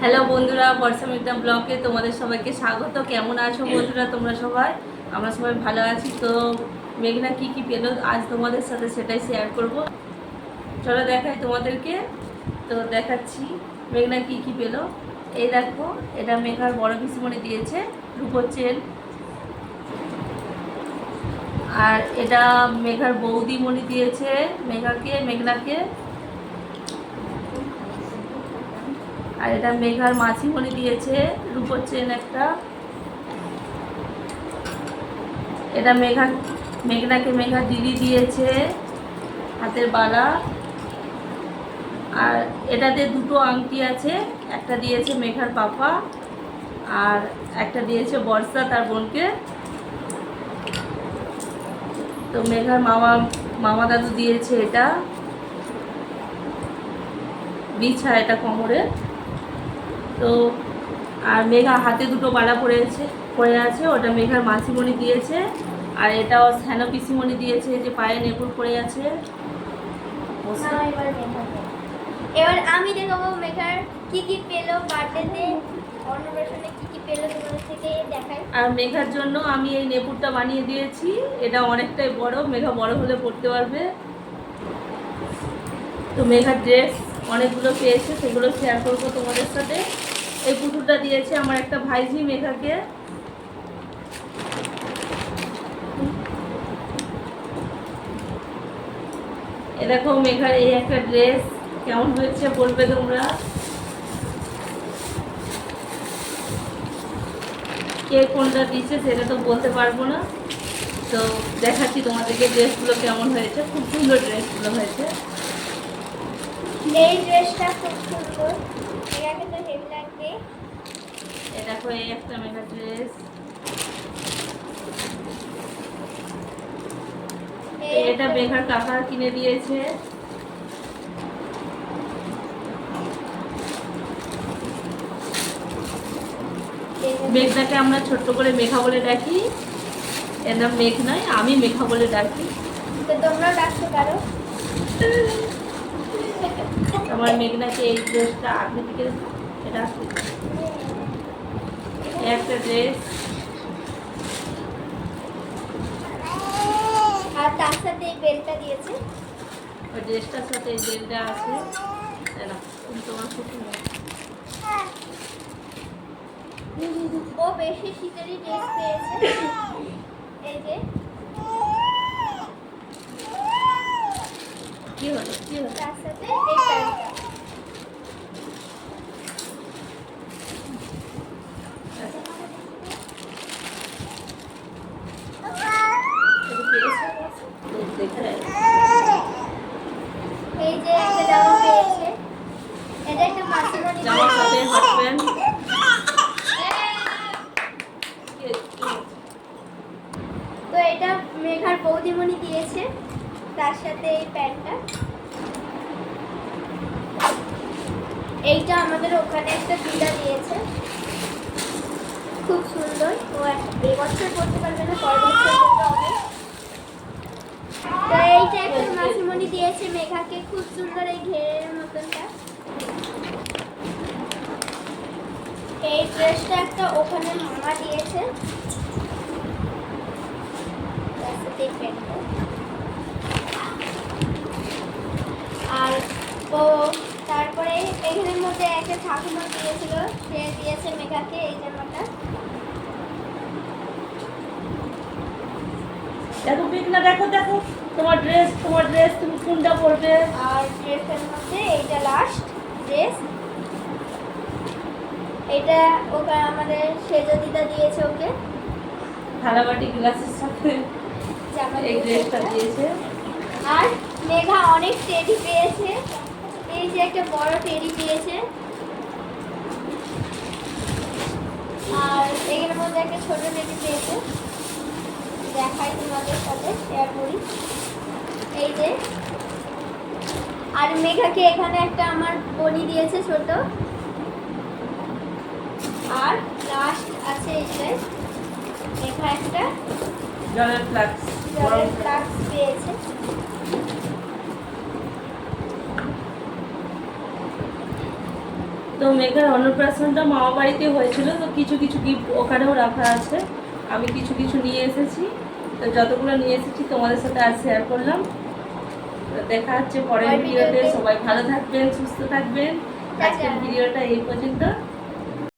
Hello বন্ধুরা, বর্ষা মিতা ব্লগে তোমাদের সবাইকে স্বাগত। কেমন আছো বন্ধুরা তোমরা সবাই? আমরা সবাই ভালো আছি। তো মেঘনা কি কি পেলো আজ তোমাদের সাথে সেটাই শেয়ার করব। চলো দেখাই তোমাদেরকে। তো দেখাচ্ছি মেঘনা কি কি পেলো। এই দেখো, এটা মেঘার বড় পিসিমণি দিয়েছে রূপোর চেন। আর এটা মেঘার বৌদিমণি দিয়েছে মেঘনাকে। আর এটা মেঘার মাসিমণি দিয়েছে রূপোর চেন একটা। এটা মেঘনাকে মেঘার দিদি দিয়েছে হাতের বালা। আর এটাতে দুটো আংটি আছে, একটা দিয়েছে মেঘার পাপা আর একটা দিয়েছে বর্ষা তার বোনকে। তো মেঘার মামা দাদু দিয়েছে এটা বিছা, এটা কোমরে। তো আর মেঘা হাতে দুটো বালা পরে আছে, ওটা মেঘার মাসিমণি দিয়েছে। আর এটাও স্যানো পিসিমণি দিয়েছে, যে পায়ে নেপুর পড়ে আছে। এবার আমি দেখাবো মেঘার কি কি পেলো বার্থডেতে, অন্নপ্রাশনে কি কি পেলো তোমাদের থেকে দেখাই। আর মেঘার জন্য আমি এই নেপুরটা বানিয়ে দিয়েছি। এটা অনেকটাই বড়, মেঘা বড় হলে পড়তে পারবে। তো মেঘার ড্রেস অনেকগুলো পেয়েছে, সেগুলো শেয়ার করবো তোমাদের সাথে। এই পুতুলটা দিয়েছে আমার একটা ভাইঝি মেঘাকে। এ দেখো মেঘার এই একটা ড্রেস, কেমন হয়েছে বলবে তোমরা। কে কোনটা দিচ্ছে সেটা তো বলতে পারবো না। তো দেখাচ্ছি তোমাদেরকে ড্রেসগুলো কেমন হয়েছে। খুব সুন্দর ড্রেসগুলো হয়েছে। এই ড্রেসটা খুব সুন্দর, এটাকে তো হেভি লাগবে। এ দেখো এই একটা মেঘা ড্রেস। এটা মেঘার কাকা কিনে দিয়েছে। মেঘনাকে আমরা ছোট্ট করে মেঘা বলে ডাকি। এর নাম মেঘ নয়, আমি মেঘা বলে ডাকি। তো তোমরাও ডাকতে পারো। আমার মেঘনাকে এই ড্রেসটা আগে থেকে এটা একটা ড্রেস। আর তার সাথে এই বেলটা দিয়েছে। ওই ড্রেসটার সাথে এই বেলটা আছে। তোমার খুব ও বেশি শীতেরই ড্রেস পেয়েছে। এই যে কি হলো তার সাথে এই প্যান্টটা। এই যে একটা জামা পেয়েছে, এটা একটা মাসিমণি জামার সাথে হট প্যান্ট। তো এটা মেঘার বৌদিমণি দিয়েছে, তার সাথে এই প্যান্টটা। এইটা আমাদের ওখানে একটা দিদা দিয়েছে, খুব সুন্দর। ও এবছর পড়তে পারবে না, পরের বছর পড়তে হবে। তো এইটা একটা মাসিমণি দিয়েছে মেঘাকে, খুব সুন্দর এই ঘেরের মতনটা। এই ড্রেসটা একটা ওখানে মামা দিয়েছে, তার সাথে এই প্যান্টটা। আর ও তারপরে এখানের মধ্যে একটা ঠাকুমা দিয়েছিল, সে দিয়েছে মেঘাকে এই জামাটা। দেখো মেঘনা, দেখো তোমার ড্রেস তুমি কোনটা পরবে। আর ড্রেসের মধ্যে এইটা লাস্ট ড্রেস, এটা ওকে আমাদের সেজো দিদা দিয়েছে, ওকে থালাবাটি গ্লাসের সাথে জামা এই ড্রেসটা দিয়েছে। আর মেঘা অনেক টেডি পেয়েছে, এই যে একটা বড় টেডি পেয়েছে। আর এখানের মধ্যে একটা ছোট টেডি পেয়েছে, দেখাই তোমাদের সাথে শেয়ার করি। এই যে আর মেঘাকে এখানে একটা আমার বনি দিয়েছে ছোট। আর লাস্ট আছে এই যে মেঘা একটা জলের ফ্লাক্স পেয়েছে। তো মেঘার অন্নপ্রাশনটা মামা বাড়িতে হয়েছিল, তো কিছু কিছু গিফট ওখানেও রাখা আছে। আমি কিছু কিছু নিয়ে এসেছি, তো যতগুলো নিয়ে এসেছি তোমাদের সাথে আজ শেয়ার করলাম। তো দেখা হচ্ছে পরের ভিডিওতে। সবাই ভালো থাকবেন, সুস্থ থাকবেন। আজকের ভিডিওটা এই পর্যন্ত।